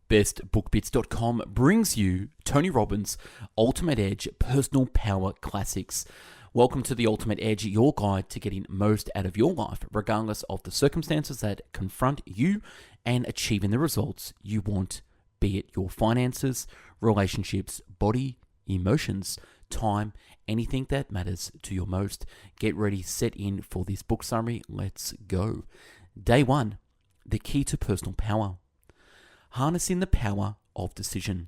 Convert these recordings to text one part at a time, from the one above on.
bestbookbits.com brings you Tony Robbins' Ultimate Edge Personal Power Classics. Welcome to the Ultimate Edge, your guide to getting most out of your life, regardless of the circumstances that confront you and achieving the results you want, be it your finances, relationships, body, emotions, time, anything that matters to you most. Get ready, set in for this book summary. Let's go. Day 1, the key to personal power. Harnessing the power of decision.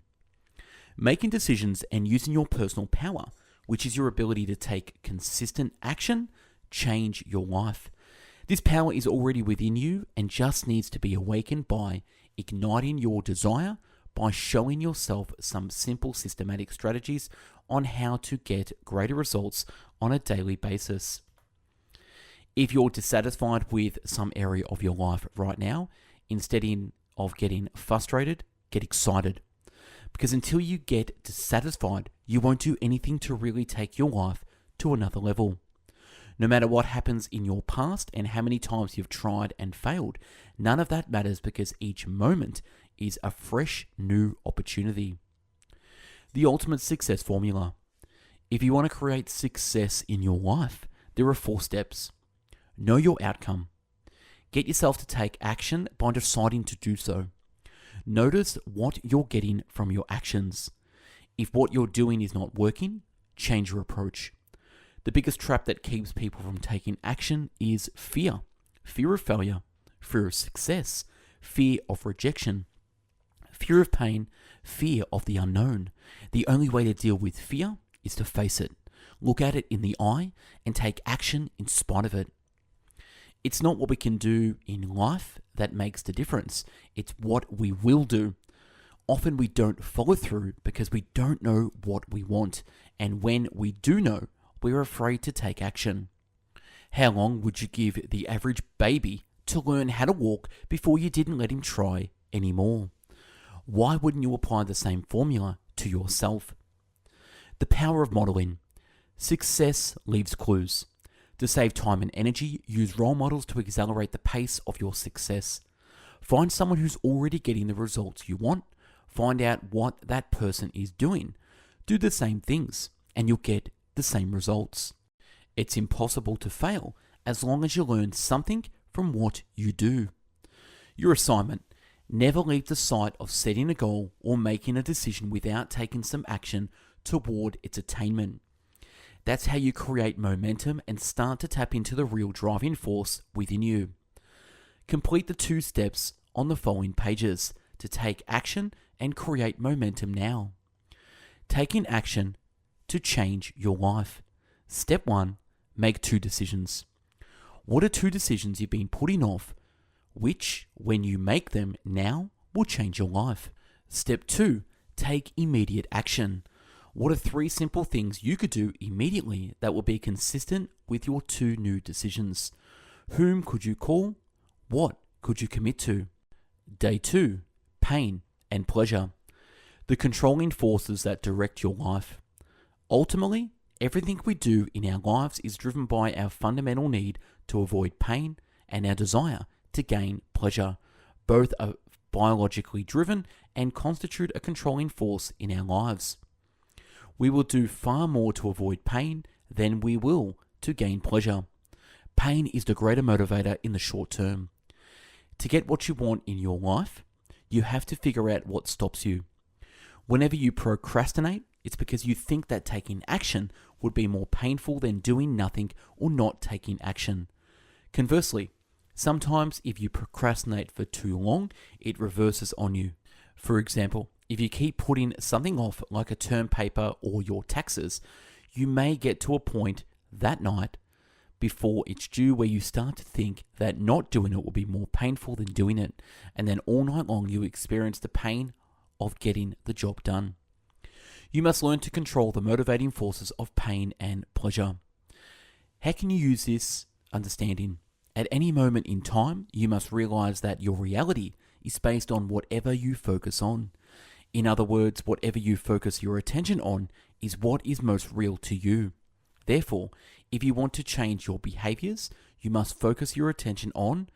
Making decisions and using your personal power, which is your ability to take consistent action, change your life. This power is already within you and just needs to be awakened by igniting your desire, by showing yourself some simple systematic strategies on how to get greater results on a daily basis. If you're dissatisfied with some area of your life right now, instead of getting frustrated, get excited. Because until you get dissatisfied, you won't do anything to really take your life to another level. No matter what happens in your past and how many times you've tried and failed, none of that matters because each moment is a fresh new opportunity. The ultimate success formula. If you want to create success in your life, there are 4 steps. Know your outcome. Get yourself to take action by deciding to do so. Notice what you're getting from your actions. If what you're doing is not working, change your approach. The biggest trap that keeps people from taking action is fear. Fear of failure, fear of success, fear of rejection, fear of pain, fear of the unknown. The only way to deal with fear is to face it. Look at it in the eye and take action in spite of it. It's not what we can do in life that makes the difference. It's what we will do. Often we don't follow through because we don't know what we want. And when we do know, we're afraid to take action. How long would you give the average baby to learn how to walk before you didn't let him try anymore? Why wouldn't you apply the same formula to yourself? The power of modeling. Success leaves clues. To save time and energy, use role models to accelerate the pace of your success. Find someone who's already getting the results you want. Find out what that person is doing. Do the same things, and you'll get the same results. It's impossible to fail as long as you learn something from what you do. Your assignment. Never leave the sight of setting a goal or making a decision without taking some action toward its attainment. That's how you create momentum and start to tap into the real driving force within you. Complete the 2 steps on the following pages to take action and create momentum now. Taking action to change your life. Step 1, make 2 decisions. What are 2 decisions you've been putting off, which, when you make them now, will change your life? Step 2, take immediate action. What are 3 simple things you could do immediately that will be consistent with your 2 new decisions? Whom could you call? What could you commit to? Day 2, pain and pleasure. The controlling forces that direct your life. Ultimately, everything we do in our lives is driven by our fundamental need to avoid pain and our desire to gain pleasure. Both are biologically driven and constitute a controlling force in our lives. We will do far more to avoid pain than we will to gain pleasure. Pain is the greater motivator in the short term. To get what you want in your life, you have to figure out what stops you. Whenever you procrastinate, it's because you think that taking action would be more painful than doing nothing or not taking action. Conversely, sometimes if you procrastinate for too long, it reverses on you. For example, if you keep putting something off like a term paper or your taxes, you may get to a point that night before it's due where you start to think that not doing it will be more painful than doing it. And then all night long you experience the pain of getting the job done. You must learn to control the motivating forces of pain and pleasure. How can you use this understanding? At any moment in time, you must realize that your reality is based on whatever you focus on. In other words, whatever you focus your attention on is what is most real to you. Therefore, if you want to change your behaviors, you must focus your attention on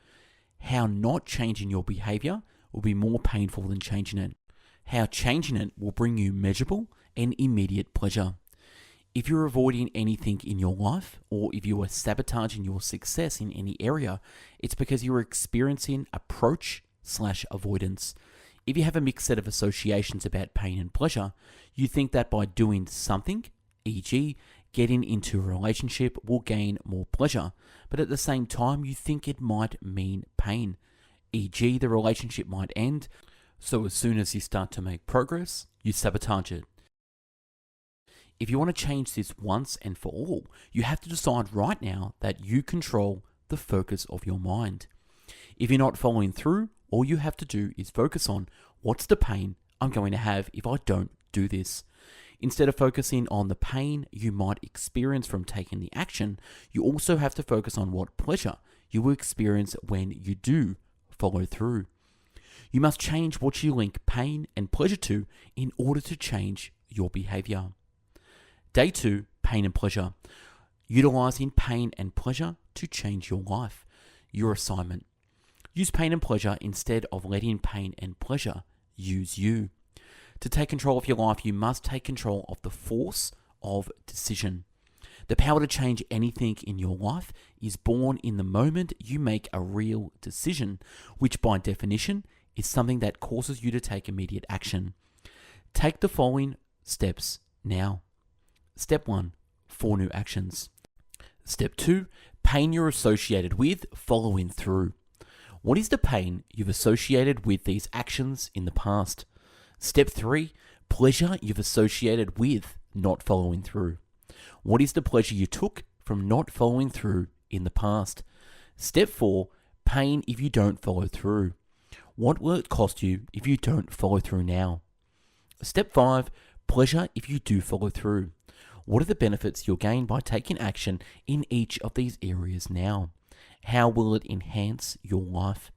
how not changing your behavior will be more painful than changing it. How changing it will bring you measurable and immediate pleasure. If you're avoiding anything in your life, or if you are sabotaging your success in any area, it's because you're experiencing approach/avoidance. If you have a mixed set of associations about pain and pleasure, you think that by doing something, e.g., getting into a relationship, will gain more pleasure, but at the same time you think it might mean pain, e.g., the relationship might end, so as soon as you start to make progress, you sabotage it. If you want to change this once and for all, you have to decide right now that you control the focus of your mind. If you're not following through, all you have to do is focus on what's the pain I'm going to have if I don't do this. Instead of focusing on the pain you might experience from taking the action, you also have to focus on what pleasure you will experience when you do follow through. You must change what you link pain and pleasure to in order to change your behavior. Day 2, pain and pleasure. Utilizing pain and pleasure to change your life. Your assignment. Use pain and pleasure instead of letting pain and pleasure use you. To take control of your life, you must take control of the force of decision. The power to change anything in your life is born in the moment you make a real decision, which by definition is something that causes you to take immediate action. Take the following steps now. Step 1, 4 new actions. Step 2, pain you're associated with following through. What is the pain you've associated with these actions in the past? Step 3, pleasure you've associated with not following through. What is the pleasure you took from not following through in the past? Step 4, pain if you don't follow through. What will it cost you if you don't follow through now? Step 5, pleasure if you do follow through. What are the benefits you'll gain by taking action in each of these areas now? How will it enhance your life?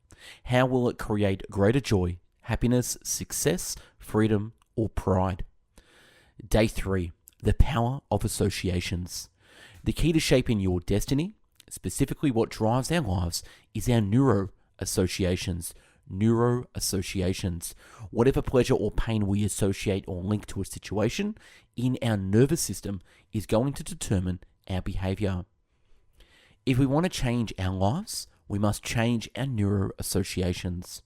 How will it create greater joy, happiness, success, freedom, or pride? Day 3, the power of associations. The key to shaping your destiny, specifically what drives our lives, is our neuro-associations. Neuro-associations. Whatever pleasure or pain we associate or link to a situation in our nervous system is going to determine our behavior. If we want to change our lives, we must change our neuro-associations.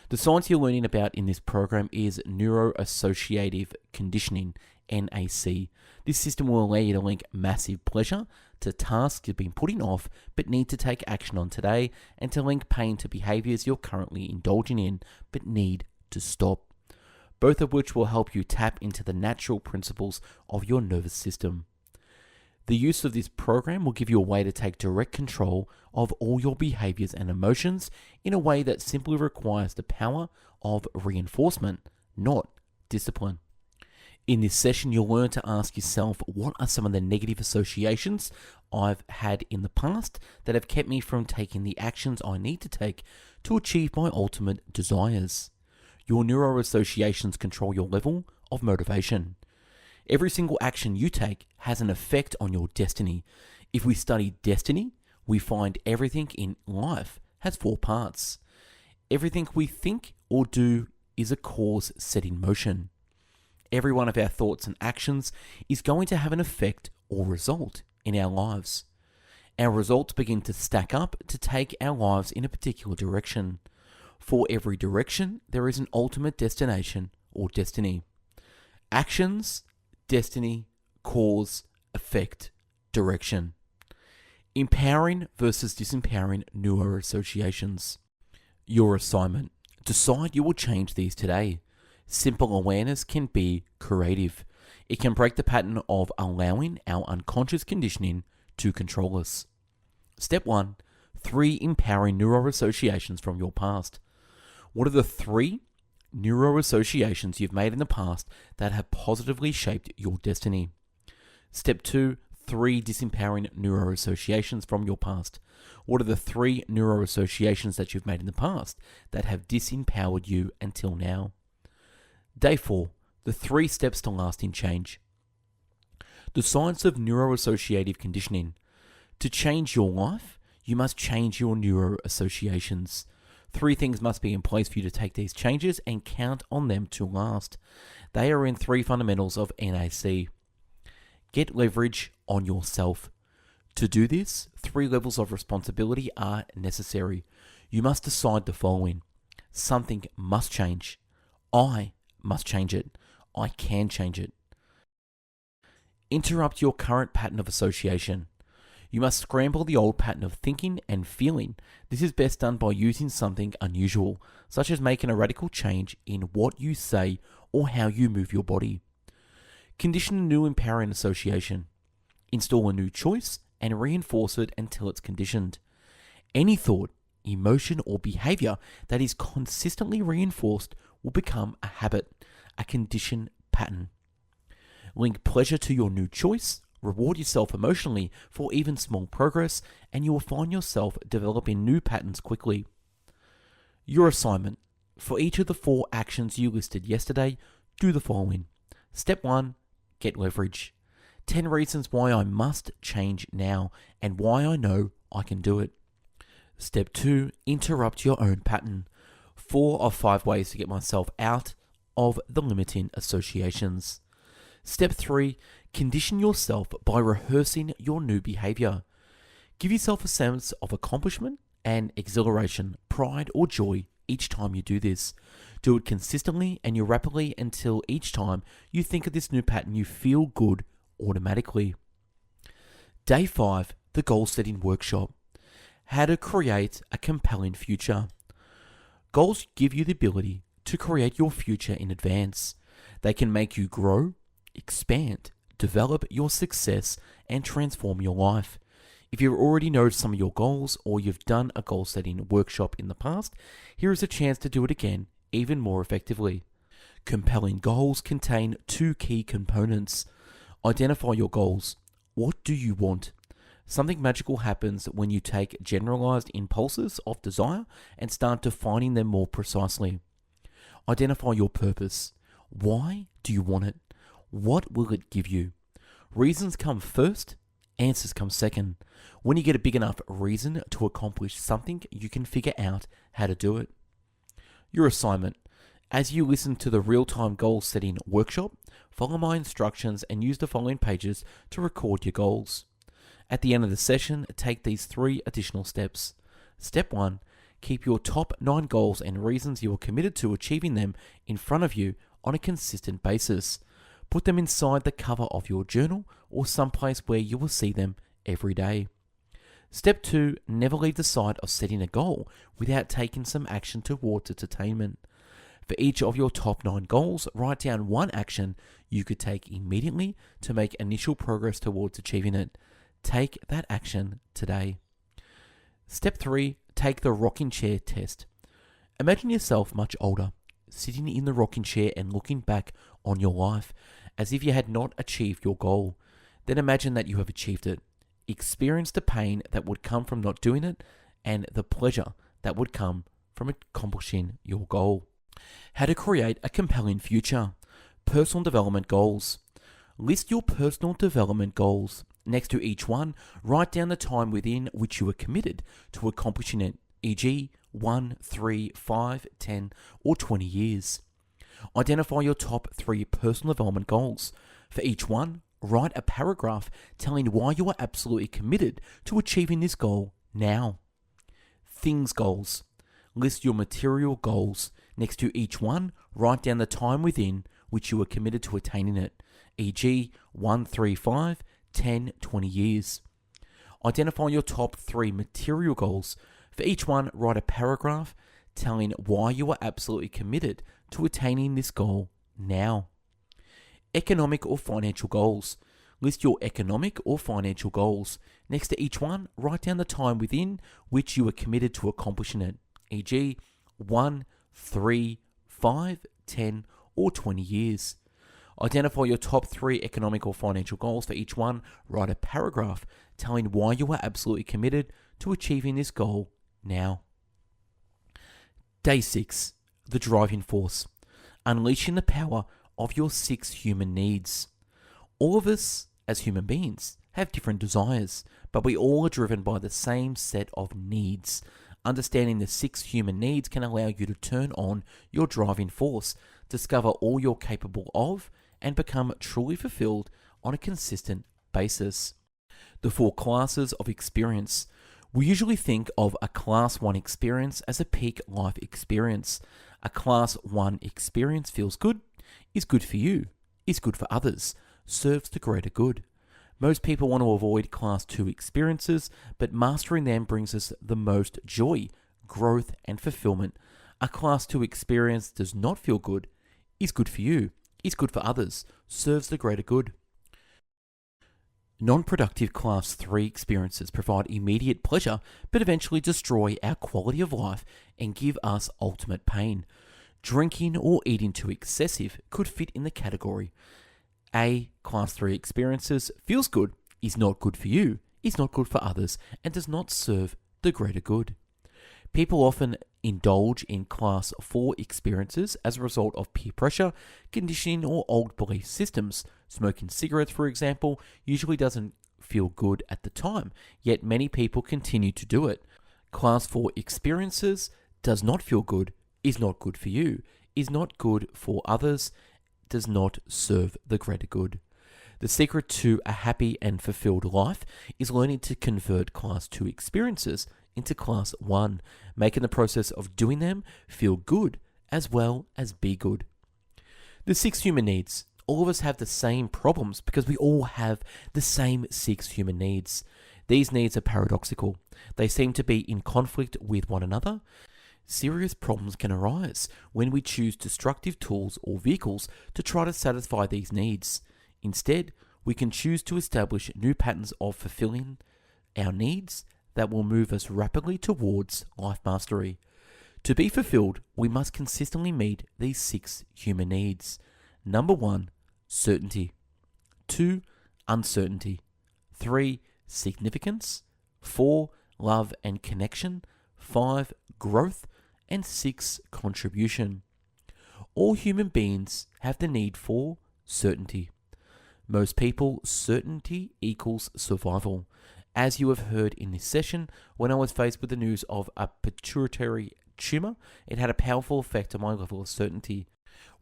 The science you're learning about in this program is neuro-associative conditioning, NAC. This system will allow you to link massive pleasure to tasks you've been putting off but need to take action on today, and to link pain to behaviors you're currently indulging in but need to stop. Both of which will help you tap into the natural principles of your nervous system. The use of this program will give you a way to take direct control of all your behaviors and emotions in a way that simply requires the power of reinforcement, not discipline. In this session, you'll learn to ask yourself, what are some of the negative associations I've had in the past that have kept me from taking the actions I need to take to achieve my ultimate desires? Your neuro-associations control your level of motivation. Every single action you take has an effect on your destiny. If we study destiny, we find everything in life has 4 parts. Everything we think or do is a cause set in motion. Every one of our thoughts and actions is going to have an effect or result in our lives. Our results begin to stack up to take our lives in a particular direction. For every direction, there is an ultimate destination or destiny. Actions, destiny, cause, effect, direction. Empowering versus disempowering neuro-associations. Your assignment. Decide you will change these today. Simple awareness can be creative. It can break the pattern of allowing our unconscious conditioning to control us. Step 1. 3 empowering neuro-associations from your past. What are the 3 neuro-associations you've made in the past that have positively shaped your destiny? Step 2. 3 disempowering neuro-associations from your past. What are the 3 neuro-associations that you've made in the past that have disempowered you until now? Day 4. The 3 steps to lasting change. The science of neuro-associative conditioning. To change your life, you must change your neuro-associations. 3 things must be in place for you to take these changes and count on them to last. They are in 3 fundamentals of NAC. Get leverage on yourself. To do this, 3 levels of responsibility are necessary. You must decide the following. Something must change. I must change it. I can change it. Interrupt your current pattern of association. You must scramble the old pattern of thinking and feeling. This is best done by using something unusual, such as making a radical change in what you say or how you move your body. Condition a new empowering association. Install a new choice and reinforce it until it's conditioned. Any thought, emotion, or behavior that is consistently reinforced will become a habit, a conditioned pattern. Link pleasure to your new choice, reward yourself emotionally for even small progress, and you will find yourself developing new patterns quickly. Your assignment. For each of the 4 actions you listed yesterday, do the following. Step 1, get leverage. 10 reasons why I must change now and why I know I can do it. Step 2, interrupt your own pattern. 4 of 5 ways to get myself out of the limiting associations. Step 3, condition yourself by rehearsing your new behavior. Give yourself a sense of accomplishment and exhilaration, pride or joy each time you do this. Do it consistently and rapidly until each time you think of this new pattern you feel good automatically. Day 5, the Goal Setting Workshop. How to create a compelling future. Goals give you the ability to create your future in advance. They can make you grow, expand, develop your success, and transform your life. If you already know some of your goals or you've done a goal setting workshop in the past, here is a chance to do it again even more effectively. Compelling goals contain 2 key components. Identify your goals. What do you want? Something magical happens when you take generalized impulses of desire and start defining them more precisely. Identify your purpose. Why do you want it? What will it give you? Reasons come first, answers come second. When you get a big enough reason to accomplish something, you can figure out how to do it. Your assignment. As you listen to the real-time goal setting workshop, follow my instructions and use the following pages to record your goals. At the end of the session, take these 3 additional steps. Step 1, keep your top 9 goals and reasons you are committed to achieving them in front of you on a consistent basis. Put them inside the cover of your journal or someplace where you will see them every day. Step 2, never leave the sight of setting a goal without taking some action towards its attainment. For each of your top 9 goals, write down 1 action you could take immediately to make initial progress towards achieving it. Take that action today. Step 3, take the rocking chair test. Imagine yourself much older, sitting in the rocking chair and looking back on your life as if you had not achieved your goal. Then imagine that you have achieved it. Experience the pain that would come from not doing it and the pleasure that would come from accomplishing your goal. How to create a compelling future. Personal development goals. List your personal development goals. Next to each one, write down the time within which you are committed to accomplishing it, e.g. 1, 3, 5, 10, or 20 years. Identify your top 3 personal development goals. For each one, write a paragraph telling why you are absolutely committed to achieving this goal now. Things goals. List your material goals. Next to each one, write down the time within which you are committed to attaining it, e.g. 1, 3, 5, 10, 20 years. Identify your top 3 material goals. For each one, write a paragraph telling why you are absolutely committed to attaining this goal now. Economic or financial goals. List your economic or financial goals. Next to each one, write down the time within which you are committed to accomplishing it, e.g. 1, 3, 5, 10, or 20 years. Identify your top 3 economic or financial goals. For each one, write a paragraph telling why you are absolutely committed to achieving this goal now. Day 6, the driving force. Unleashing the power of your 6 human needs. All of us, as human beings, have different desires, but we all are driven by the same set of needs. Understanding the 6 human needs can allow you to turn on your driving force, discover all you're capable of, and become truly fulfilled on a consistent basis. The 4 classes of experience. We usually think of a Class 1 experience as a peak life experience. A Class 1 experience feels good, is good for you, is good for others, serves the greater good. Most people want to avoid Class 2 experiences, but mastering them brings us the most joy, growth, and fulfillment. A Class 2 experience does not feel good, is good for you, is good for others, serves the greater good. Non-productive Class 3 experiences provide immediate pleasure, but eventually destroy our quality of life and give us ultimate pain. Drinking or eating too excessive could fit in the category. A Class 3 experiences feels good, is not good for you, is not good for others, and does not serve the greater good. People often indulge in Class 4 experiences as a result of peer pressure, conditioning, or old belief systems. Smoking cigarettes, for example, usually doesn't feel good at the time, yet many people continue to do it. Class 4 experiences does not feel good, is not good for you, is not good for others, does not serve the greater good. The secret to a happy and fulfilled life is learning to convert Class 2 experiences into Class 1, making the process of doing them feel good as well as be good. The 6 human needs. All of us have the same problems because we all have the same 6 human needs. These needs are paradoxical. They seem to be in conflict with one another. Serious problems can arise when we choose destructive tools or vehicles to try to satisfy these needs. Instead, we can choose to establish new patterns of fulfilling our needs that will move us rapidly towards life mastery. To be fulfilled, we must consistently meet these 6 human needs. Number 1, certainty. 2, uncertainty. 3, significance. 4, love and connection. 5, growth. And 6, contribution. All human beings have the need for certainty. Most people, certainty equals survival. As you have heard in this session, when I was faced with the news of a pituitary tumor, it had a powerful effect on my level of certainty.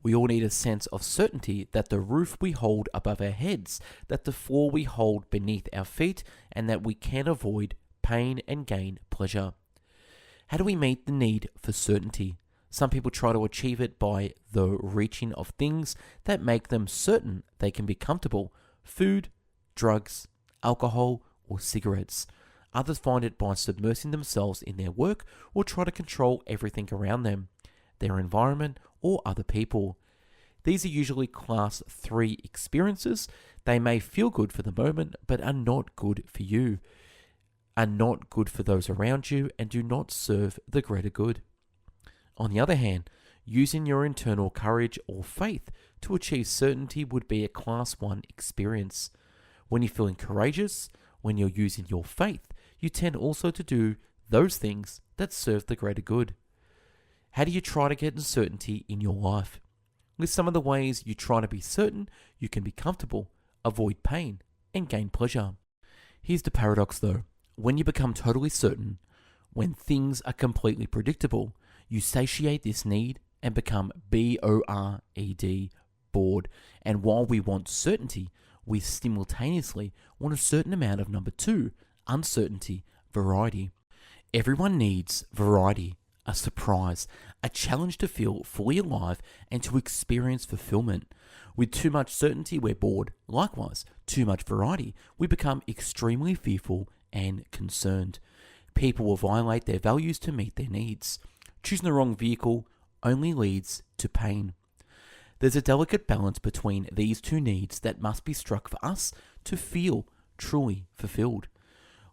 We all need a sense of certainty that the roof we hold above our heads, that the floor we hold beneath our feet, and that we can avoid pain and gain pleasure. How do we meet the need for certainty? Some people try to achieve it by the reaching of things that make them certain they can be comfortable: food, drugs, alcohol, or cigarettes. Others find it by submersing themselves in their work or try to control everything around them, their environment, or other people. These are usually Class 3 experiences. They may feel good for the moment, but are not good for you, are not good for those around you, and do not serve the greater good. On the other hand, using your internal courage or faith to achieve certainty would be a Class 1 experience. When you're feeling courageous, when you're using your faith, you tend also to do those things that serve the greater good. How do you try to get certainty in your life? List some of the ways you try to be certain you can be comfortable, avoid pain, and gain pleasure. Here's the paradox though. When you become totally certain, when things are completely predictable, you satiate this need and become B-O-R-E-D, bored. And while we want certainty, we simultaneously want a certain amount of number 2, uncertainty, variety. Everyone needs variety, a surprise, a challenge to feel fully alive and to experience fulfillment. With too much certainty, we're bored. Likewise, too much variety, we become extremely fearful and concerned. People will violate their values to meet their needs. Choosing the wrong vehicle only leads to pain. There's a delicate balance between these 2 needs that must be struck for us to feel truly fulfilled.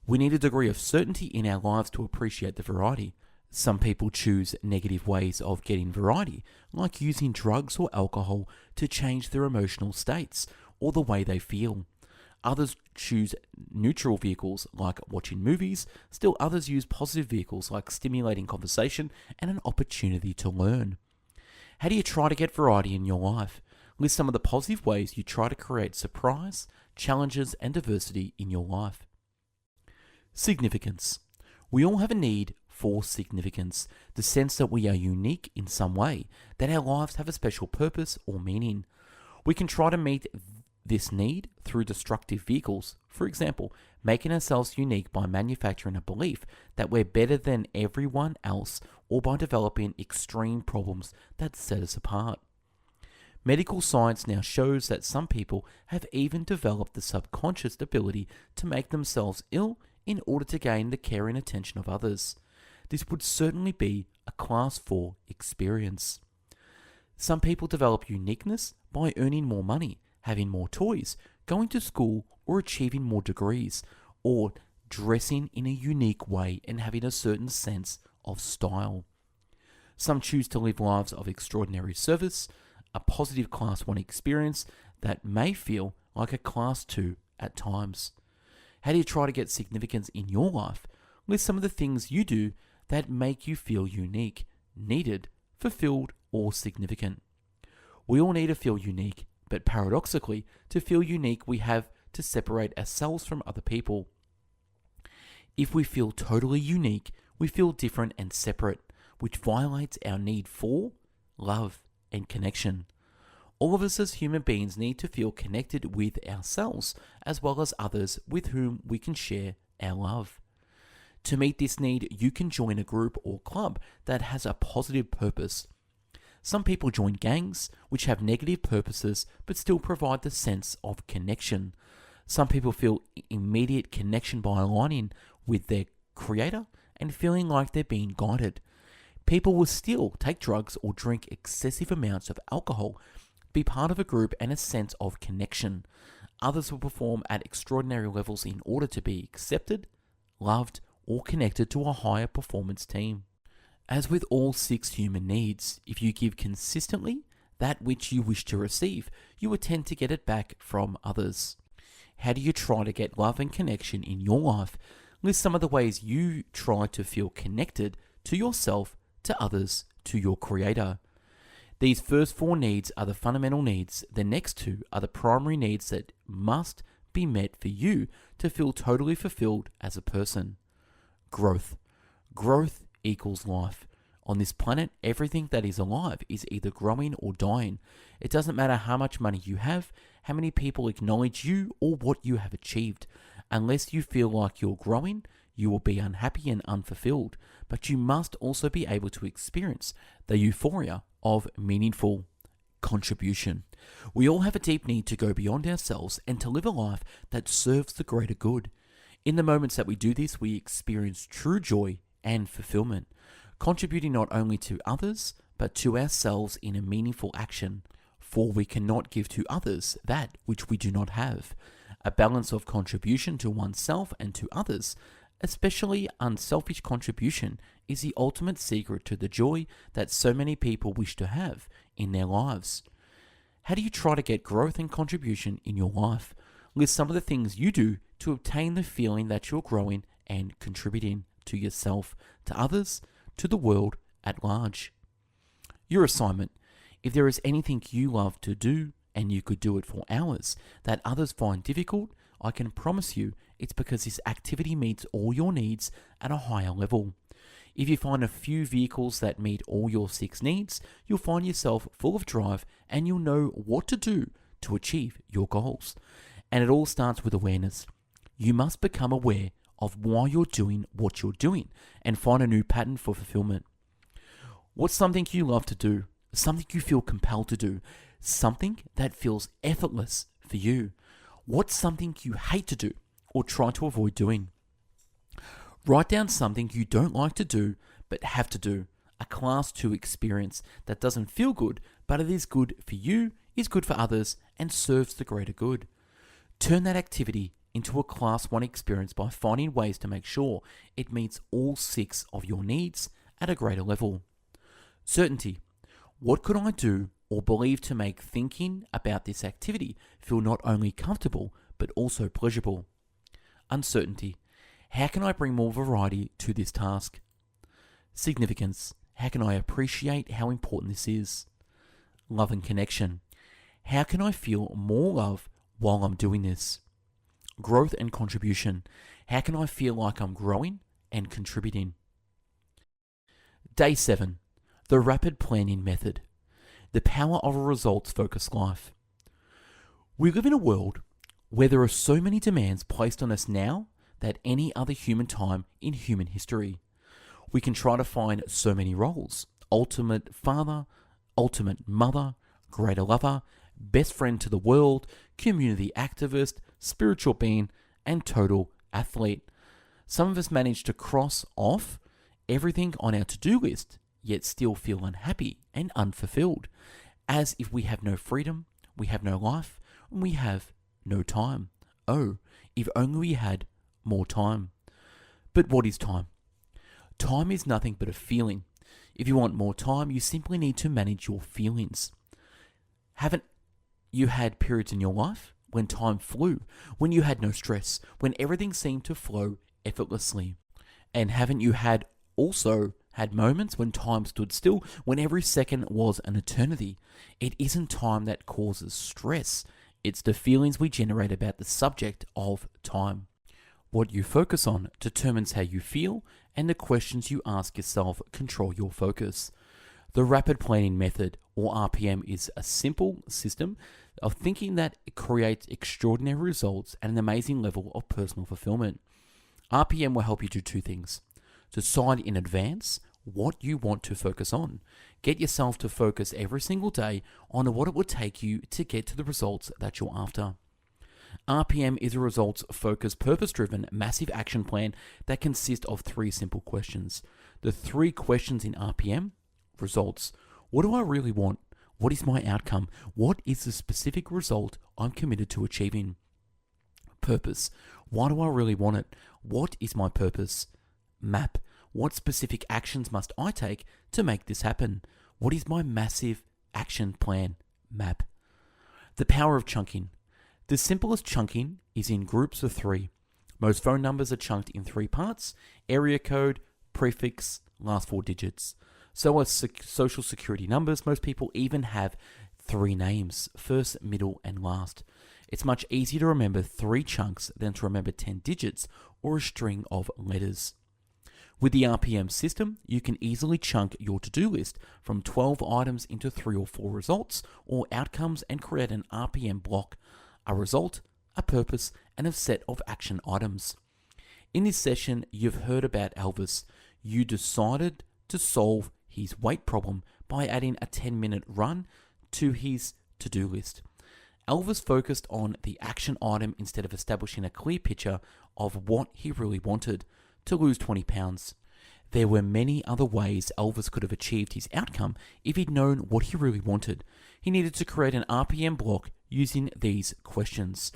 We need a degree of certainty in our lives to appreciate the variety. Some people choose negative ways of getting variety, like using drugs or alcohol to change their emotional states or the way they feel. Others choose neutral vehicles like watching movies. Still others use positive vehicles like stimulating conversation and an opportunity to learn. How do you try to get variety in your life? List some of the positive ways you try to create surprise, challenges, and diversity in your life. Significance. We all have a need for significance, the sense that we are unique in some way, that our lives have a special purpose or meaning. We can try to meet this need through destructive vehicles. For example, making ourselves unique by manufacturing a belief that we're better than everyone else, or by developing extreme problems that set us apart. Medical science now shows that some people have even developed the subconscious ability to make themselves ill in order to gain the care and attention of others. This would certainly be a class 4 experience. Some people develop uniqueness by earning more money, having more toys, going to school, or achieving more degrees, or dressing in a unique way and having a certain sense of style. Some choose to live lives of extraordinary service, a positive class 1 experience that may feel like a class 2 at times. How do you try to get significance in your life? List some of the things you do that make you feel unique, needed, fulfilled, or significant. We all need to feel unique, but paradoxically, to feel unique, we have to separate ourselves from other people. If we feel totally unique, we feel different and separate, which violates our need for love and connection. All of us as human beings need to feel connected with ourselves as well as others with whom we can share our love. To meet this need, you can join a group or club that has a positive purpose. Some people join gangs, which have negative purposes but still provide the sense of connection. Some people feel immediate connection by aligning with their creator and feeling like they're being guided. People will still take drugs or drink excessive amounts of alcohol, be part of a group and a sense of connection. Others will perform at extraordinary levels in order to be accepted, loved, or connected to a higher performance team. As with all 6 human needs, if you give consistently that which you wish to receive, you will tend to get it back from others. How do you try to get love and connection in your life? List some of the ways you try to feel connected to yourself, to others, to your creator. These first 4 needs are the fundamental needs. The next 2 are the primary needs that must be met for you to feel totally fulfilled as a person. Growth. Growth equals life. On this planet, everything that is alive is either growing or dying. It doesn't matter how much money you have, how many people acknowledge you, or what you have achieved. Unless you feel like you're growing, you will be unhappy and unfulfilled. But you must also be able to experience the euphoria of meaningful contribution. We all have a deep need to go beyond ourselves and to live a life that serves the greater good. In the moments that we do this, we experience true joy and fulfillment, contributing not only to others, but to ourselves in a meaningful action. For we cannot give to others that which we do not have. A balance of contribution to oneself and to others, especially unselfish contribution, is the ultimate secret to the joy that so many people wish to have in their lives. How do you try to get growth and contribution in your life? List some of the things you do to obtain the feeling that you're growing and contributing to yourself, to others, to the world at large. Your assignment. If there is anything you love to do, and you could do it for hours, that others find difficult, I can promise you it's because this activity meets all your needs at a higher level. If you find a few vehicles that meet all your 6 needs, you'll find yourself full of drive and you'll know what to do to achieve your goals. And it all starts with awareness. You must become aware of why you're doing what you're doing and find a new pattern for fulfillment. What's something you love to do? Something you feel compelled to do? Something that feels effortless for you? What's something you hate to do or try to avoid doing? Write down something you don't like to do but have to do. A class 2 experience that doesn't feel good, but it is good for you, is good for others, and serves the greater good. Turn that activity into a class 1 experience by finding ways to make sure it meets all 6 of your needs at a greater level. Certainty. What could I do or believe to make thinking about this activity feel not only comfortable but also pleasurable? Uncertainty. How can I bring more variety to this task? Significance. How can I appreciate how important this is? Love and connection. How can I feel more love while I'm doing this? Growth and contribution. How can I feel like I'm growing and contributing? Day 7. The Rapid Planning Method. The power of a results-focused life. We live in a world where there are so many demands placed on us now than any other human time in human history. We can try to find so many roles: ultimate father, ultimate mother, greater lover, best friend to the world, community activist, spiritual being, and total athlete. Some of us manage to cross off everything on our to-do list, yet still feel unhappy and unfulfilled, as if we have no freedom, we have no life, and we have no time. Oh, if only we had more time. But what is time? Time is nothing but a feeling. If you want more time, you simply need to manage your feelings. Haven't you had periods in your life when time flew, when you had no stress, when everything seemed to flow effortlessly? And haven't you also had moments when time stood still, when every second was an eternity? It isn't time that causes stress. It's the feelings we generate about the subject of time. What you focus on determines how you feel, and the questions you ask yourself control your focus. The Rapid Planning Method, or RPM, is a simple system of thinking that creates extraordinary results and an amazing level of personal fulfillment. RPM will help you do two things: decide in advance what you want to focus on. Get yourself to focus every single day on what it would take you to get to the results that you're after. RPM is a results-focused, purpose-driven, massive action plan that consists of 3 simple questions. The 3 questions in RPM: results. What do I really want? What is my outcome? What is the specific result I'm committed to achieving? Purpose. Why do I really want it? What is my purpose? Map. What specific actions must I take to make this happen? What is my massive action plan? Map. The power of chunking. The simplest chunking is in groups of 3. Most phone numbers are chunked in 3 parts: area code, prefix, last 4 digits. So are social security numbers. Most people even have 3 names: first, middle, and last. It's much easier to remember 3 chunks than to remember 10 digits or a string of letters. With the RPM system, you can easily chunk your to-do list from 12 items into 3 or 4 results or outcomes and create an RPM block: a result, a purpose, and a set of action items. In this session, you've heard about Elvis. You decided to solve his weight problem by adding a 10-minute run to his to-do list. Elvis focused on the action item instead of establishing a clear picture of what he really wanted: to lose 20 pounds. There were many other ways Elvis could have achieved his outcome if he'd known what he really wanted. He needed to create an RPM block using these questions.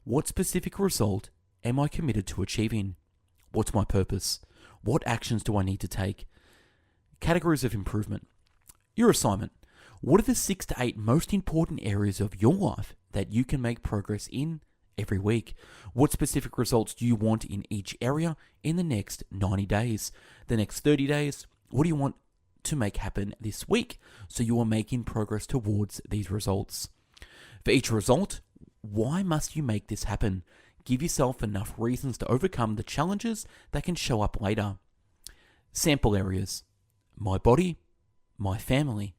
What specific result am I committed to achieving? What's my purpose? What actions do I need to take? Categories of improvement. Your assignment. What are the 6 to 8 most important areas of your life that you can make progress in every week? What specific results do you want in each area in the next 90 days? The next 30 days? What do you want to make happen this week so you are making progress towards these results? For each result, why must you make this happen? Give yourself enough reasons to overcome the challenges that can show up later. Sample areas: my body, my family,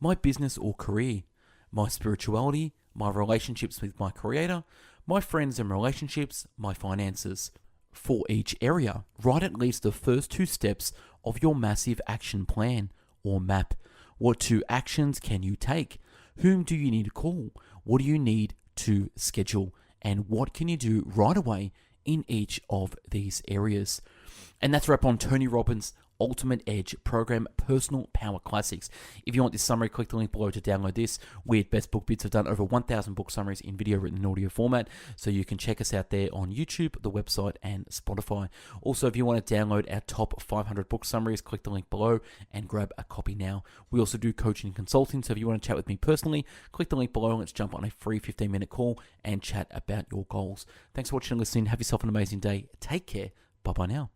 my business or career, my spirituality, my relationships with my Creator, my friends and relationships, my finances. For each area, write at least the first 2 steps of your massive action plan or map. What 2 actions can you take? Whom do you need to call? What do you need to schedule? And what can you do right away in each of these areas? And that's a wrap on Tony Robbins' Ultimate Edge Program Personal Power Classics. If you want this summary, click the link below to download this. We at Best Book Bits have done over 1,000 book summaries in video, written, and audio format, so you can check us out there on YouTube, the website, and Spotify. Also, if you want to download our top 500 book summaries, click the link below and grab a copy now. We also do coaching and consulting, so if you want to chat with me personally, click the link below and let's jump on a free 15-minute call and chat about your goals. Thanks for watching and listening. Have yourself an amazing day. Take care. Bye-bye now.